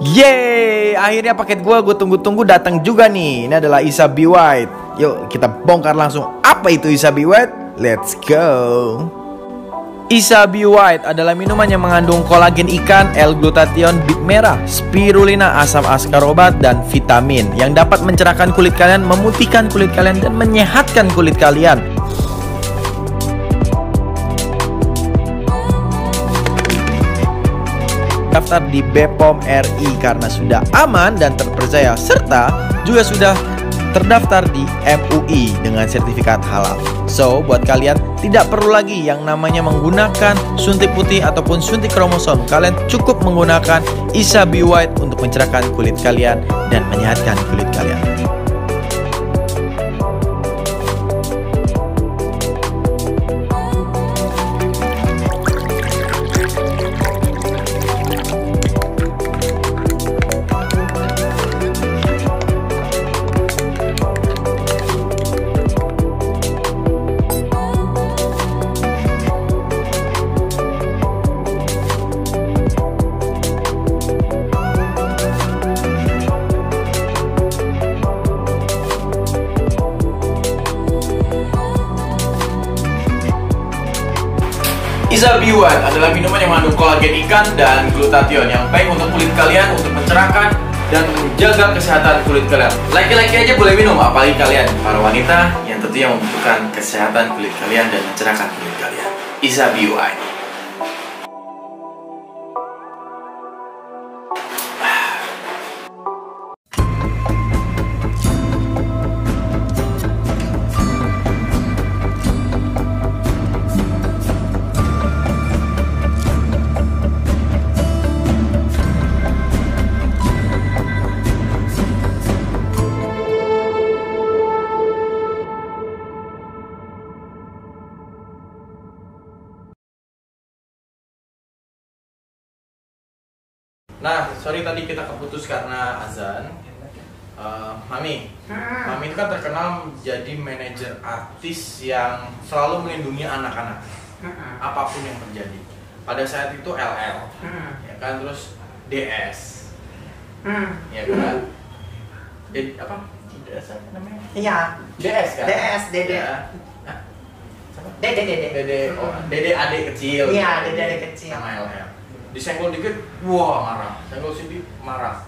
Yeay, akhirnya paket gue tunggu-tunggu datang juga nih. Ini adalah Isa Be White. Yuk kita bongkar langsung. Apa itu Isa Be White? Let's go. Isa Be White adalah minuman yang mengandung kolagen ikan, L-glutathione, bit merah, spirulina, asam askarobat, dan vitamin yang dapat mencerahkan kulit kalian, memutihkan kulit kalian, dan menyehatkan kulit kalian. Daftar di BPOM RI karena sudah aman dan terpercaya, serta juga sudah terdaftar di MUI dengan sertifikat halal. So, buat kalian tidak perlu lagi yang namanya menggunakan suntik putih ataupun suntik kromosom. Kalian cukup menggunakan Isa Be White untuk mencerahkan kulit kalian dan menyehatkan kulit kalian. Isa Be White adalah minuman yang mengandung kolagen ikan dan glutathione yang baik untuk kulit kalian, untuk mencerahkan dan menjaga kesehatan kulit kalian. Laki-laki aja boleh minum, apalagi kalian para wanita yang tentunya membutuhkan kesehatan kulit kalian dan mencerahkan kulit kalian. Isa Be White. Nah, sorry tadi kita keputus karena azan. Mami itu kan terkenal jadi manajer artis yang selalu melindungi anak-anak, apapun yang terjadi. Pada saat itu LL, ya kan, terus DS, ya kan, apa? DS namanya? Iya. DS kan? DS, Dede. Dede, Dede adik kecil. Iya, Dede adik kecil. Sama LL. Disenggol dikit, wah marah. Senggol sedikit, marah.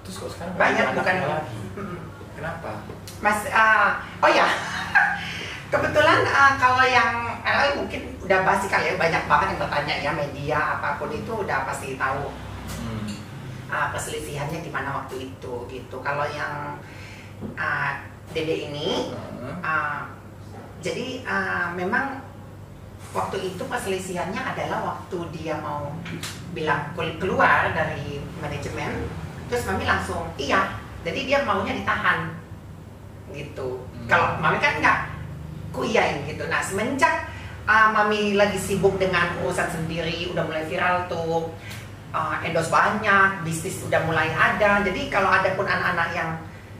Terus kok sekarang banyak bukan lagi? Kenapa? Mas, oh ya, kebetulan kalau yang LL mungkin udah pasti kali ya, banyak banget yang bertanya ya, media apapun itu udah pasti tahu perselisihannya di mana waktu itu gitu. Kalau yang Dede ini, jadi memang waktu itu perselisihannya adalah waktu dia mau bilang keluar dari manajemen, terus Mami langsung iya, jadi dia maunya ditahan gitu. Kalau Mami kan nggak kuiyain gitu. Nah, semenjak Mami lagi sibuk dengan urusan sendiri, udah mulai viral tuh, endorse banyak, bisnis udah mulai ada. Jadi kalau ada pun anak-anak yang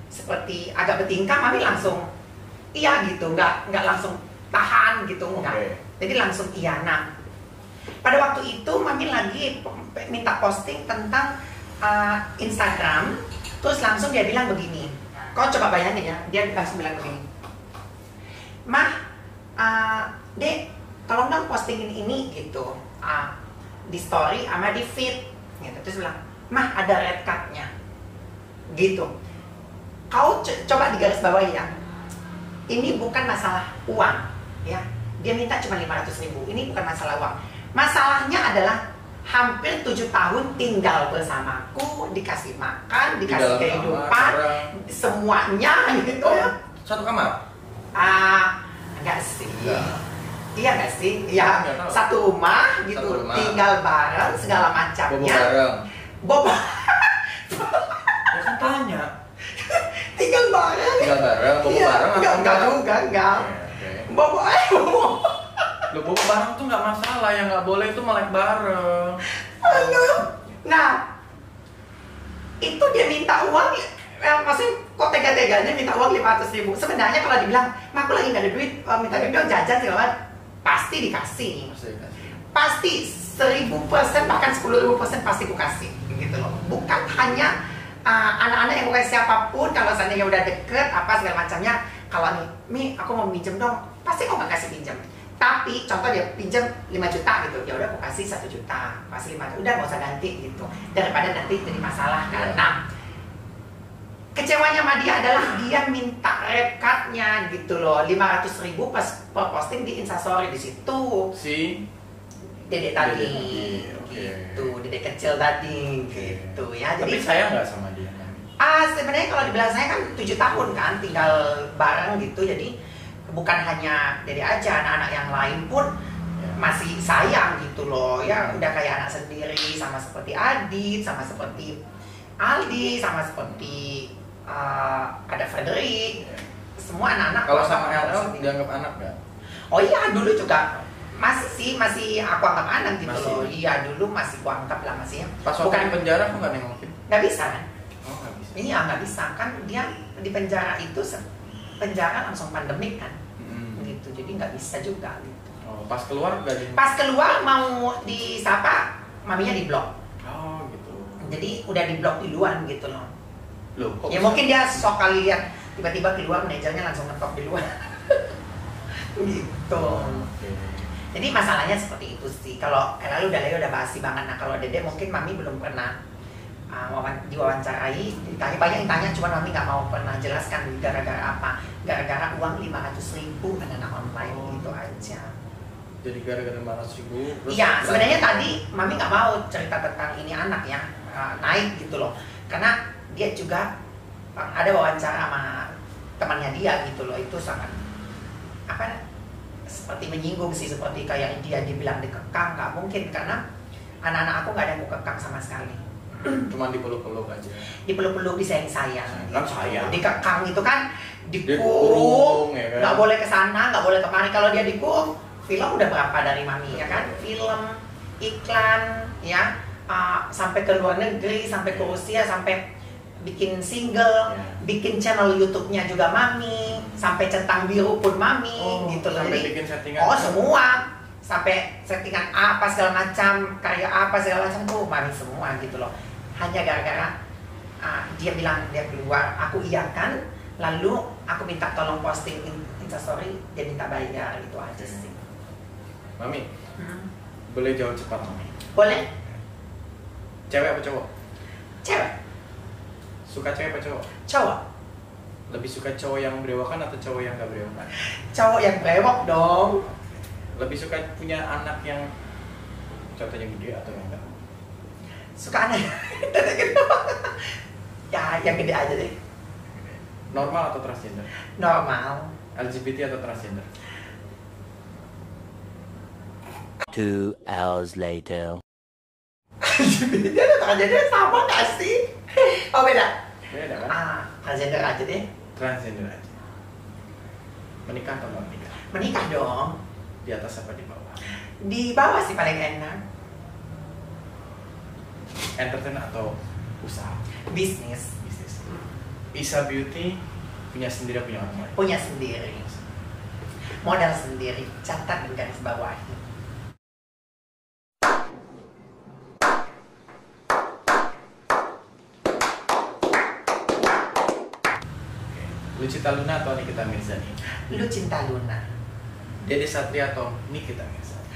seperti agak bertingkah, Mami langsung iya gitu, nggak langsung tahan gitu, enggak. Jadi langsung iya. Nah, pada waktu itu Mami lagi minta posting tentang Instagram, terus langsung dia bilang begini. Kau coba bayangin ya, dia langsung bilang begini. Mah, Dek, tolong dong postingin ini gitu, di story sama di feed gitu. Terus bilang, Mah ada red card-nya gitu. Kau coba digarisbawahi ya, ini bukan masalah uang ya. Dia minta cuma 500.000. Ini bukan masalah uang. Masalahnya adalah hampir 7 tahun tinggal bersamaku, dikasih makan, dikasih kehidupan, semuanya gitu. Satu kamar? Enggak sih. Iya enggak sih? Ya, satu rumah gitu, satu rumah. Tinggal bareng segala macamnya. Bobo bareng. Ya kan tanya. Tinggal bareng. Bobo bareng atau enggak juga, enggak. Bobo Loh, bobo bareng tuh nggak masalah, yang nggak boleh itu melek bareng. Nah, itu dia minta uang, maksudnya kok tega-teganya minta uang 500.000. Sebenarnya kalau dibilang, aku lagi nggak ada duit, minta duit dong jajan segala, pasti dikasih. Pasti 1000%, bahkan 10.000% pasti ku kasih. gitu loh. Bukan hanya anak-anak yang bukan siapapun, kalau seandainya udah deket apa segala macamnya, kalau nih, Mi aku mau pinjem dong, pasti kok nggak kasih pinjem. Tapi contoh dia pinjam 5 juta gitu, ya udah aku kasih 1 juta, kasih 5 juta, udah nggak usah ganti gitu, daripada nanti jadi masalah kan. Nah, kecewanya sama dia adalah dia minta rate card-nya gitu loh, 500.000 pas posting di Instastory di situ. Si Dedek tadi, okay. gitu, dedek kecil tadi, gitu ya. Tapi Jadi sayang nggak sama dia? sebenarnya kalau dibilang saya kan 7 tahun kan tinggal bareng gitu, jadi bukan hanya Dede aja, anak-anak yang lain pun masih sayang gitu loh ya, udah kayak anak sendiri, sama seperti Adit, sama seperti Aldi, sama seperti ada Frederick, semua anak-anak. Kalau sama LL dianggap anak nggak? Oh iya, dulu juga masih aku anggap anak gitu masih. loh. Iya, dulu masih aku anggap lah masih ya. Pas waktu di penjara aku nggak nengokin? Nggak bisa kan? Oh nggak bisa. Iya, nggak bisa kan, dia di penjara itu penjara langsung pandemik kan, gitu, jadi nggak bisa juga gitu. Oh, pas keluar nggak di? Pas keluar mau disapa, maminya di blok. Oh gitu. Jadi udah di blok duluan gitu loh. Loh, kok Ya bisa? mungkin dia sok kali lihat tiba-tiba keluar manajernya langsung ngetok di luar. Gitu. Okay. Jadi masalahnya seperti itu sih. Kalau lalu udah basi banget. Nah kalau Dede mungkin mami belum pernah diwawancarai, ditanya banyak yang tanya, cuma mami nggak mau pernah jelaskan gara-gara apa. Gara-gara uang 500.000 anak online gitu aja. Jadi gara-gara 500.000? Iya, sebenarnya tadi mami nggak mau cerita tentang ini anak ya naik gitu loh, karena dia juga ada wawancara sama temannya dia gitu loh, itu sangat apa seperti menyinggung sih, seperti kayak dia dibilang dikekang, nggak mungkin karena anak-anak aku nggak ada yang aku kekang sama sekali. Cuma dipeluk-peluk aja. Dipeluk-peluk, disayang-sayang. Kan sayang. Dikekang itu kan Dikurung, dikurung, ya kan? nggak boleh ke sana, nggak boleh kemari. Kalau dia dikurung, film udah berapa dari mami ya kan? Film, iklan, ya sampai ke luar negeri, sampai ke Rusia, sampai bikin single, Ya. bikin channel YouTube-nya juga mami, sampai centang biru pun mami, gitu loh. Sampai Jadi, bikin settingan. oh semua, sampai settingan apa segala macam, karya apa segala macam tuh mami semua gitu loh. Hanya gara-gara dia bilang dia keluar, aku iyakan, lalu aku minta tolong posting Instastory, dia minta bayar, itu aja sih. Mami, boleh jawab cepat Mami. Boleh? Cewek apa cowok? Cewek? Suka cewek apa cowok? Cowok? Lebih suka cowok yang berewokan atau cowok yang gak berewokan? Cowok yang brewok dong. Lebih suka punya anak yang contohnya gede atau yang enggak? Suka aneh. Ya, yang gede aja deh. Normal atau transgender? Normal. LGBT atau transgender? 2 hours later. Dia ada transgender sama gak sih? Oh beda? Beda kan? Transgender aja deh. Transgender aja. Menikah atau nggak menikah? Menikah dong. Di atas apa di bawah? Di bawah sih paling enak. Entertain atau usaha? Bisnis. Bisnis. Isa Beauty punya sendiri punya orang lain? Punya sendiri. Modal sendiri. Catat di garis bawahi. Lucita Luna atau Nikita Mirzani? Lu cinta Luna. Dede Satria atau Nikita Mirzani?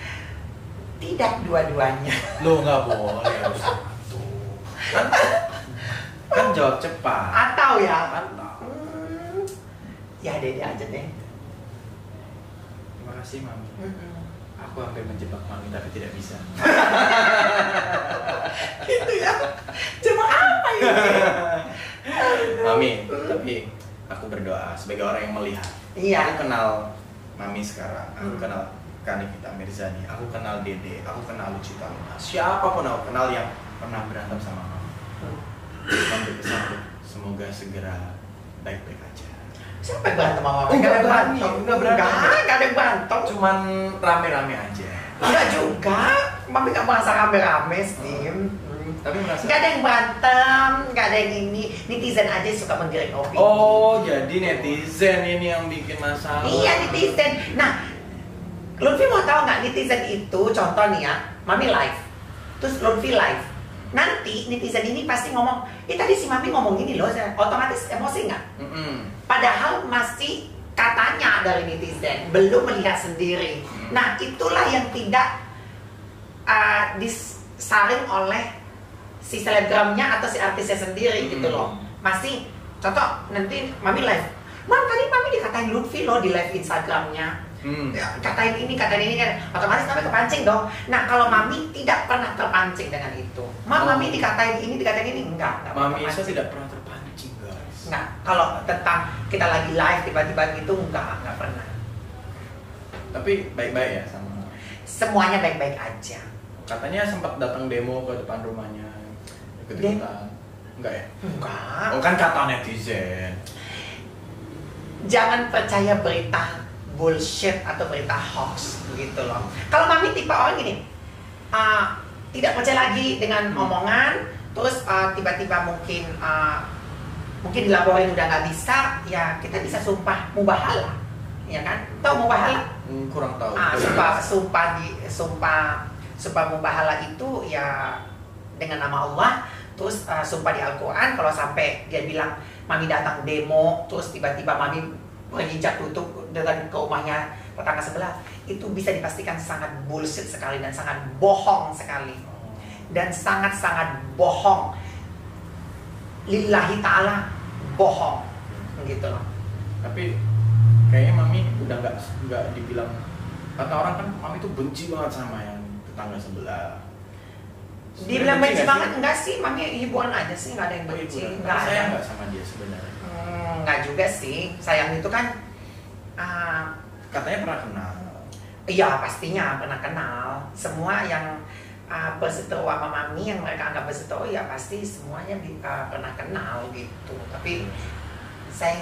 Tidak dua-duanya. Lo nggak boleh harus satu. Kan jawab cepat. Atau ya? Atau. Ya Dede aja deh. Terima kasih Mami. Aku hampir menjebak Mami tapi tidak bisa. Gitu ya. Cuma apa ini? Mami, tapi aku berdoa sebagai orang yang melihat. Iya. Aku kenal Mami sekarang. Aku kenal Nikita Mirzani. Aku kenal Dede. Aku kenal Lucita Luna. Siapapun aku kenal yang pernah berantem sama Mami. Mami berpesan semoga segera baik-baik aja. Siapa yang berantem sama Oh, Mami? nggak Nggak ada berani. berantem. Nggak berani. Nggak ada berantem. Cuman rame-rame aja. Enggak juga. Mami nggak merasa rame-rame, Steam. Tapi merasa. Nggak ada yang berantem, nggak ada yang ini. Netizen aja suka menggiring opini. Oh, jadi netizen ini yang bikin masalah. Iya, netizen. Nah, Lutfi mau tahu nggak netizen itu, contoh nih ya, Mami live, terus Lutfi live, nanti netizen ini pasti ngomong, tadi si Mami ngomong gini loh, otomatis emosi nggak? Padahal masih katanya dari netizen, belum melihat sendiri. Nah itulah yang tidak disaring oleh si selebgramnya atau si artisnya sendiri gitu loh. Masih, contoh nanti Mami live, Mam tadi Mami dikatain Lutfi loh di live Instagramnya. Katain ini kan, otomatis Mami kepancing dong. Nah kalau Mami tidak pernah terpancing dengan itu, Mami dikatain ini enggak Mami Isa tidak pernah terpancing guys. Enggak, kalau tentang kita lagi live tiba-tiba gitu enggak pernah. Tapi baik-baik ya sama. Semuanya baik-baik aja. Katanya sempat datang demo ke depan rumahnya, ikut-ikutan. Enggak ya? Enggak. Oh kan kata netizen. Jangan percaya berita bullshit atau berita hoax gitu loh. Kalau Mami tipe orang gini, tidak percaya lagi dengan omongan, terus tiba-tiba mungkin dilaporin udah nggak bisa, ya kita bisa sumpah mubahalah, ya kan? Tahu mubahalah? Kurang tahu. Sumpah mubahalah itu ya dengan nama Allah, terus sumpah di Al-Quran. Kalau sampai dia bilang Mami datang demo, terus tiba-tiba Mami menginjak tutup datang ke rumahnya tetangga sebelah, itu bisa dipastikan sangat bullshit sekali dan sangat bohong sekali, dan sangat-sangat bohong, lillahi ta'ala bohong gitu loh. Tapi kayaknya Mami udah nggak dibilang, kata orang kan Mami tuh benci banget sama yang tetangga sebelah. Dibilang benci banget enggak sih, Mami hiburan aja sih, nggak ada yang benci. Nggak saya nggak sama dia sebenarnya. Nggak juga sih, sayang itu kan katanya pernah kenal. Iya pastinya pernah kenal. Semua yang berseteru sama Mami, yang mereka anggap berseteru, ya pasti semuanya pernah kenal gitu. Tapi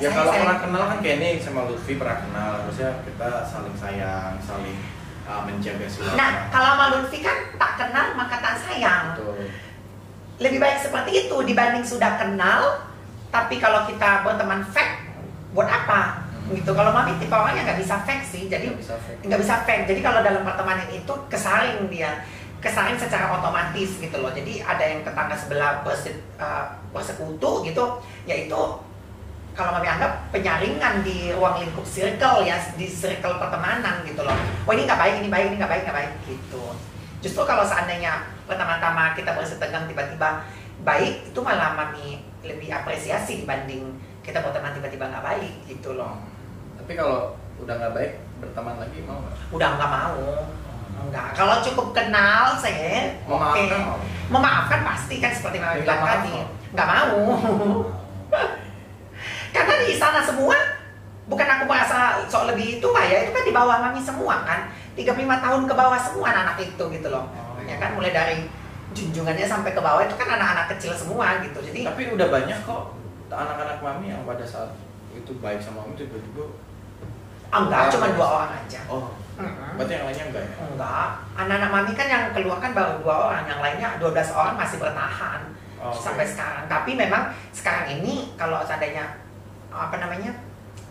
kalau pernah kenal kan kayak ini sama Lutfi pernah kenal, harusnya kita saling sayang, saling menjaga silaturahmi. Nah kalau sama Lutfi kan tak kenal maka tak sayang. Betul. Lebih baik seperti itu dibanding sudah kenal, tapi kalau kita berteman fake, buat apa? Gitu. Kalau Mami tipe orang yang nggak bisa fake sih, jadi nggak bisa fake. Jadi kalau dalam pertemanan itu kesaring secara otomatis gitu loh. Jadi ada yang tetangga sebelah bersekutu gitu, yaitu kalau Mami anggap penyaringan di ruang lingkup circle ya, di circle pertemanan gitu loh. Oh ini nggak baik, ini baik, ini nggak baik gitu. Justru kalau seandainya pertama-tama kita bersetegang tiba-tiba baik, itu malah Mami lebih apresiasi dibanding kita berteman tiba-tiba nggak baik gitu loh. Tapi kalau udah nggak baik berteman lagi mau nggak? Udah nggak mau. Enggak. Kalau cukup kenal saya, memaafkan pasti kan seperti Mami bilang tadi. Nggak mau. Karena di sana semua, bukan aku merasa soal lebih tua ya, itu kan di bawah Mami semua kan. 35 tahun ke bawah semua anak-anak itu gitu loh. Ya kan mulai dari junjungannya sampai ke bawah itu kan anak-anak kecil semua gitu. Jadi tapi udah banyak kok anak-anak Mami yang pada saat itu baik sama Mami tiba-tiba. Enggak, cuma 2 orang aja. Oh. Berarti yang lainnya enggak ya? Enggak. Anak-anak Mami kan yang keluar kan baru 2 orang, yang lainnya 12 orang masih bertahan sampai sekarang. Tapi memang sekarang ini kalau seandainya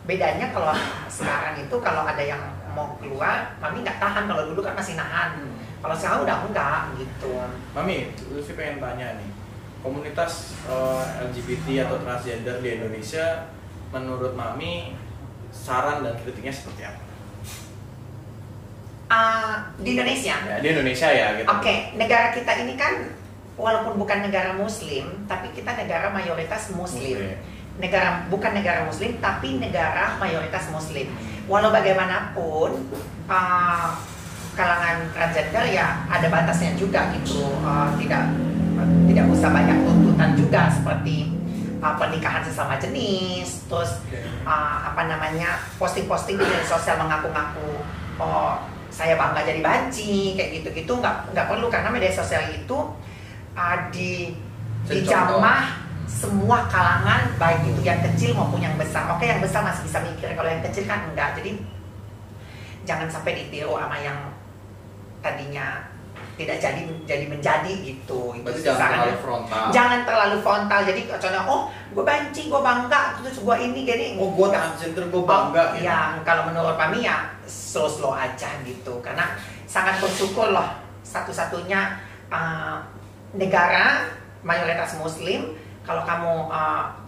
bedanya kalau sekarang itu kalau ada yang mau keluar, Mami nggak tahan. Kalau dulu kan masih nahan. Kalau sekarang udah enggak gitu. Mami, Lutfi pengen tanya nih, komunitas LGBT atau transgender di Indonesia, menurut Mami saran dan kritiknya seperti apa? Di Indonesia? Ya, di Indonesia ya gitu. Oke, negara kita ini kan walaupun bukan negara Muslim, tapi kita negara mayoritas Muslim. Bukan negara Muslim, tapi negara mayoritas Muslim. Walau bagaimanapun, kalangan transgender ya ada batasnya juga gitu. Tidak usah banyak tuntutan juga seperti pernikahan sesama jenis, terus posting-posting di media sosial mengaku-ngaku saya bangga jadi banci kayak gitu-gitu nggak perlu, karena media sosial itu dijamah semua kalangan, baik itu yang kecil maupun yang besar. Oke, yang besar masih bisa mikir, kalau yang kecil kan enggak. Jadi jangan sampai ditiru sama yang tadinya tidak jadi menjadi gitu. Berarti jangan terlalu frontal. Jangan terlalu frontal. Jadi contohnya, gue banci, gue bangga, terus gue ini gini. Gue transgender, gue bangga. Ya, kalau menurut kami ya slow aja gitu. Karena sangat bersyukur loh, satu-satunya negara mayoritas Muslim, kalau kamu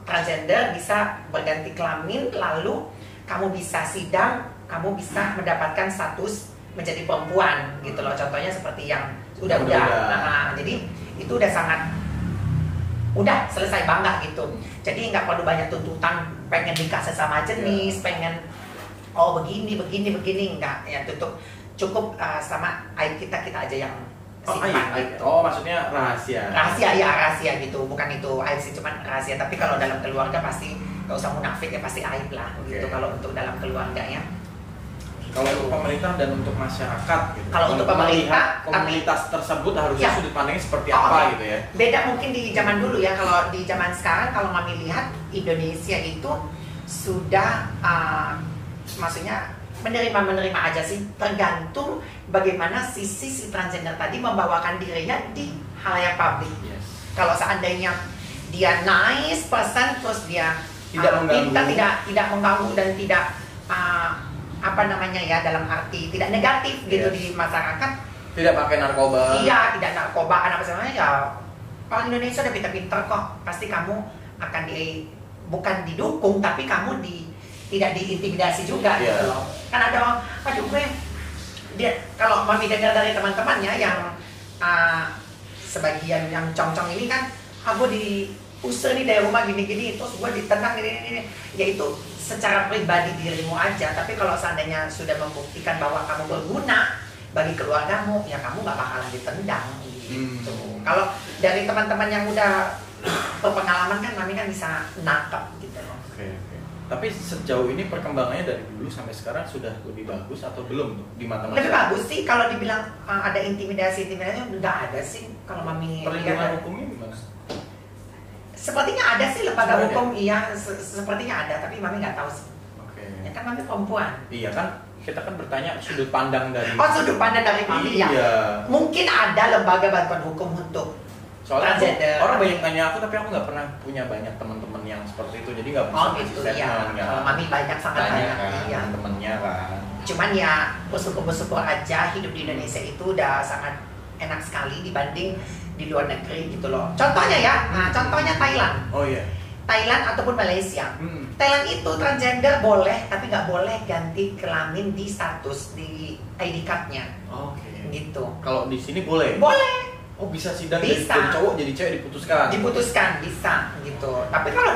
transgender bisa berganti kelamin, lalu kamu bisa sidang, kamu bisa mendapatkan status menjadi perempuan gitu loh. Contohnya seperti yang udah-udah. Nah, jadi itu udah sangat udah selesai bangga gitu. Jadi nggak perlu banyak tuntutan pengen nikah sesama jenis, pengen begini enggak ya, cukup sama aib kita aja yang simpan gitu. Maksudnya rahasia. Rahasia gitu, bukan itu aib sih, cuman rahasia. Tapi kalau dalam keluarga pasti nggak usah munafik ya, pasti aib lah gitu kalau untuk dalam keluarga ya. Kalau untuk pemerintah dan untuk masyarakat gitu. Kalau untuk pemerintah, komunitas tersebut harusnya sudut pandangnya seperti apa okay. gitu ya. Beda mungkin di zaman dulu ya. Kalau di zaman sekarang, kalau Mami lihat Indonesia itu sudah maksudnya menerima aja sih, tergantung bagaimana si transgender tadi membawakan dirinya di halayak publik. Yes. Kalau seandainya dia nice person, terus dia tidak mengganggu dan tidak apa namanya ya, dalam arti tidak negatif gitu di masyarakat, tidak pakai narkoba, tidak narkoba, apa sebenarnya ya, orang Indonesia udah pintar-pintar kok, pasti kamu akan bukan didukung, tapi kamu tidak diintimidasi juga gitu loh. Kan ada orang, aduh dia, kalau Mami dengar dari teman-temannya yang sebagian yang cong-cong ini kan, aku diusir nih dari rumah gini-gini, terus gue ditendang gini-gini, yaitu secara pribadi dirimu aja. Tapi kalau seandainya sudah membuktikan bahwa kamu berguna bagi keluargamu, ya kamu nggak bakalan ditendang gitu. Kalau dari teman-teman yang udah berpengalaman kan, Mami kan bisa nangkep gitu loh. Oke. Tapi sejauh ini perkembangannya dari dulu sampai sekarang sudah lebih bagus atau belum tuh di mata masyarakat? Lebih bagus sih. Kalau dibilang ada intimidasi nggak ada sih kalau Mami. Perlindungan hukumnya gimana? Sepertinya ada sih lembaga hukum, iya sepertinya ada, tapi Mami nggak tahu sih. Oke. Ya kan Mami perempuan. Iya kan, kita kan bertanya sudut pandang dari. Sudut pandang dari Mami ya. Mungkin ada lembaga bantuan hukum untuk transgender. Orang banyak tanya aku, tapi aku nggak pernah punya banyak teman-teman yang seperti itu, jadi nggak bisa gitu ya. Mami banyak, sangat banyak kan, teman-temannya kan. Cuman ya bersyukur aja hidup di Indonesia itu udah sangat enak sekali dibanding di luar negeri gitu loh. Contohnya ya, contohnya Thailand. Oh iya. Thailand ataupun Malaysia. Thailand itu transgender boleh, tapi nggak boleh ganti kelamin di status di ID card-nya. Oke. Gitu. Kalau di sini boleh? Boleh. Oh bisa sidang dari cowok jadi cewek diputuskan? Diputuskan bisa gitu. Tapi kalau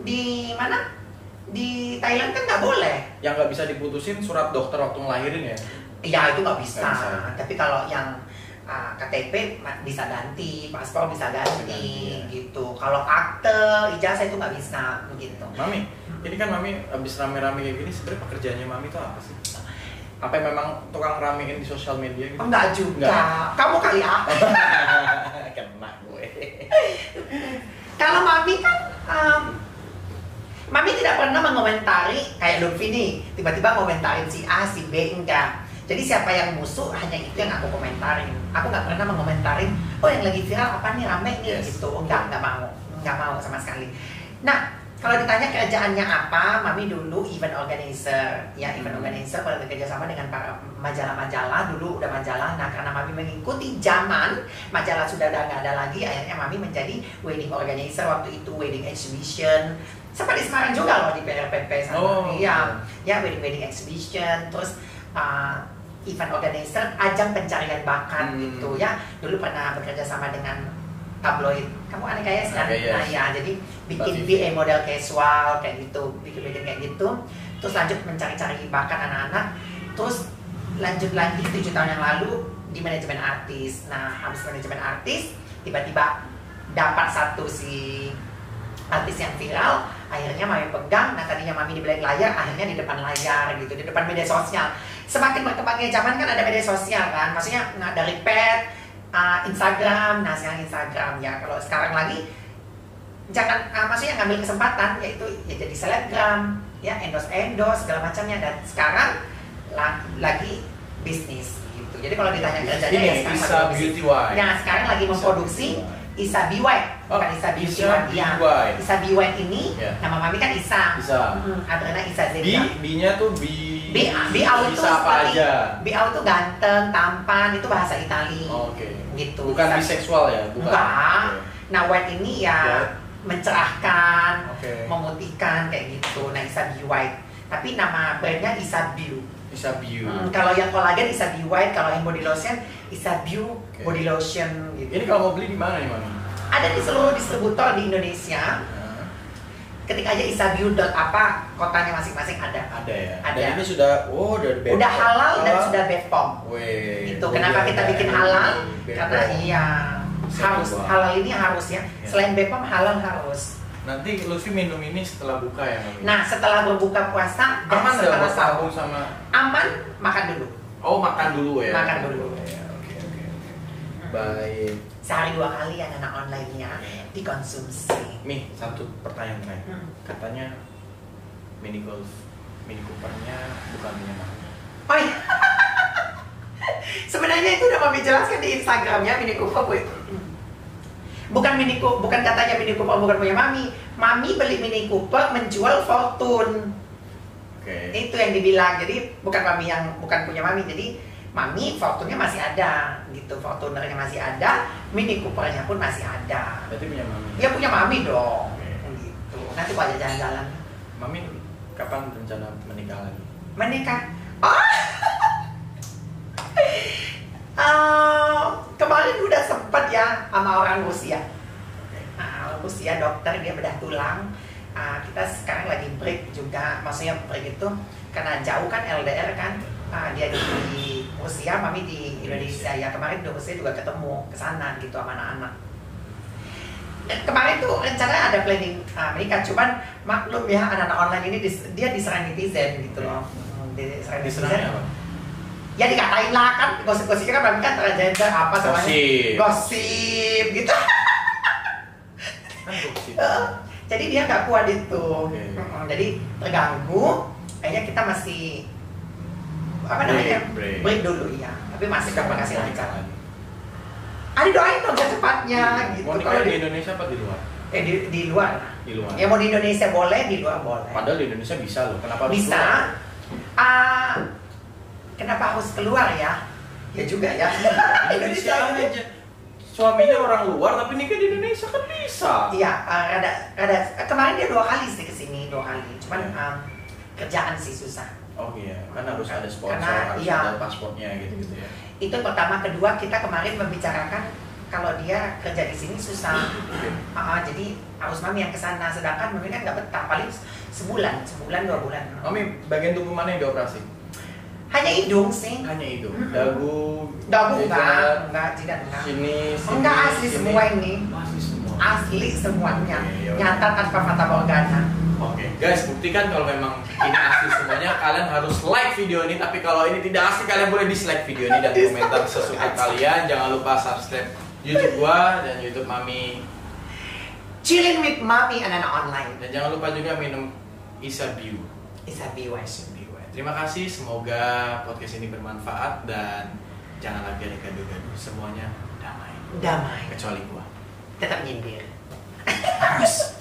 di mana? Di Thailand kan nggak boleh. Yang nggak bisa diputusin surat dokter waktu ngelahirin ya? Iya itu nggak bisa. Tapi kalau yang KTP bisa ganti, paspor bisa ganti gitu. Kalau akte, ijazah itu nggak bisa begitu. Mami, ini kan Mami abis rame-rame kayak gini, sebenarnya pekerjaannya Mami itu apa sih? Apa memang tukang ramein di sosial media gitu? Enggak juga. Kamu kali ya? Kena gue. Kalau Mami kan, Mami tidak pernah mengomentari kayak Lutfi nih, tiba-tiba komentarin si A, si B, enggak. Jadi siapa yang musuh, hanya itu yang aku komentarin. Aku nggak pernah menkomentarin, yang lagi viral apa nih, rame nih gitu. Nggak mau sama sekali. Nah, kalau ditanya kerjaannya apa, Mami dulu event organizer. Ya, event organizer pada bekerja sama dengan para majalah-majalah. Dulu udah majalah, nah karena Mami mengikuti zaman, majalah sudah nggak ada lagi, akhirnya Mami menjadi wedding organizer waktu itu, wedding exhibition. Seperti Semarang juga loh di PRPP sama ya wedding exhibition, terus event organizer, ajang pencarian bakat gitu ya. Dulu pernah bekerja sama dengan tabloid. Kamu aneh kayak kan? Nah ya, jadi bikin BA model casual kayak gitu, bikin kayak gitu. Terus lanjut mencari-cari bakat anak-anak. Terus lanjut lagi 7 tahun yang lalu di manajemen artis. Nah, habis manajemen artis, tiba-tiba dapat satu si artis yang viral. Akhirnya Mami pegang. Nah, tadinya Mami di belakang layar, akhirnya di depan layar gitu, di depan media sosial. Semakin berkembangnya zaman kan ada media sosial kan, maksudnya dari pet, Instagram, nah sekarang Instagram ya. Kalau sekarang lagi jangan, maksudnya ngambil kesempatan, yaitu ya jadi selebgram, ya endorse segala macamnya. Dan sekarang lagi bisnis gitu. Jadi kalau ditanya kerjanya ya sekarang Isa Beauty White. Nah sekarang lagi memproduksi Isa Be White, bukan Isa Beauty White. Isa Be White ini nama Mami kan Isa. Adrena Isa Zedda. B-nya tuh B-out itu apa aja? B-out itu ganteng, tampan, itu bahasa Itali. Oke. gitu. Bukan biseksual ya? Bukan. Enggak. Oke. Nah, white ini ya mencerahkan, Oke. memutihkan kayak gitu. Nah, Isabi White. Tapi nama brandnya Isabiu. Isabiu. Kalau yang kolagen Isabi White, kalau yang body lotion Isabiu Oke. body lotion gitu. Ini kalau mau beli di mana nih, Mami? Ada di seluruh distributor di Indonesia. Nah, Ketik aja Isabiu apa kotanya masing-masing ada. ada ya. Ada. Dan ini sudah, dari BPOM. Udah halal dan sudah BPOM. Weh. Gitu. Kenapa kita bikin halal? BPOM. Karena iya harus Wah. halal ini harus ya. Ya. Selain BPOM halal harus. Nanti Lutfi minum ini setelah buka ya, Mami? Nah, setelah berbuka puasa dan aman setelah nggak sahur, sahur sama? aman, makan dulu. Oh, makan dulu ya? Makan dulu. Ya, oke. Baik. Sehari 2 kali anak online-nya dikonsumsi. Mi, satu pertanyaan terakhir. Katanya Mini Cooper-nya bukan punya Mami. Oh iya. Sebenarnya itu udah Mami jelaskan di Instagramnya Mini Cooper Bu. Bukan katanya Mini Cooper bukan punya Mami. Mami beli Mini Cooper menjual Fortune. Oke. Itu yang dibilang. Jadi bukan Mami yang bukan punya Mami. Jadi Mami Fortune-nya masih ada gitu. Fortuner-nya masih ada, Mini Cooper-nya pun masih ada. Berarti punya Mami. Ya punya Mami dong. Oke. Gitu. Nanti gua ajak jalan-jalan. Mami kapan rencana menikah lagi? Menikah. Kemarin udah sempet ya sama orang Rusia. Nah, Rusia dokter dia bedah tulang. Kita sekarang lagi break juga, maksudnya break itu karena jauh kan LDR kan. Dia di Rusia, Mami di Indonesia. Ya kemarin di Rusia juga ketemu ke sana gitu sama anak-anak. Dan kemarin tuh rencana ada planning menikah, cuman maklum ya anak-anak online ini dia diserang netizen gitu loh. Diserang Diserangnya netizen. apa? Ya dikatain lah kan, gosip-gosipnya kan Mami kan transgender apa namanya? Gosip gitu. Kan gosip. Jadi dia nggak kuat itu. Oke. Jadi terganggu. Kayaknya kita masih apa namanya? Break dulu ya. Tapi masih Kapan kasih mau nikah lancar. lagi? Ada doain dong secepatnya gitu. Mau nikah Kalau di Indonesia apa di luar? di luar. Di luar. Ya mau di Indonesia boleh, di luar boleh. Padahal di Indonesia bisa loh. Kenapa harus Bisa. keluar? Kenapa harus keluar ya? Ya juga ya. Indonesia aja. Suaminya orang luar tapi nikah di Indonesia kan bisa. Iya, ada kemarin dia 2 kali sih kesini, 2 kali. Cuman kerjaan sih susah. Oh iya, kan harus ada sponsor, Karena, harus iya. ada paspornya gitu-gitu ya. Itu pertama, kedua kita kemarin membicarakan kalau dia kerja di sini susah. Jadi harus Mami yang kesana, sedangkan Mami kan nggak betah, paling sebulan 2 bulan. Mami, bagian tubuh mana yang dioperasi? Hanya hidung sih. Hanya hidung, Mm-mm. dagu, Dagu jidat, enggak, jidat enggak. sini, Enggak, asli sini. semua ini. Asli semua. Asli semuanya. Oke, yaudah. Nyata tanpa fata morgana. Oke, guys, buktikan kalau memang ini asli semuanya. Kalian harus like video ini. Tapi kalau ini tidak asli, kalian boleh dislike video ini dan komentar sesuka kalian. Jangan lupa subscribe YouTube gua dan YouTube Mami. Chilling with Mami and anak online. Dan jangan lupa juga minum Isabiu. Isabi Wise. Terima kasih, semoga podcast ini bermanfaat dan jangan lagi ada gaduh-gaduh. Semuanya damai. Damai. Kecuali gua. Tetap nyindir. Harus.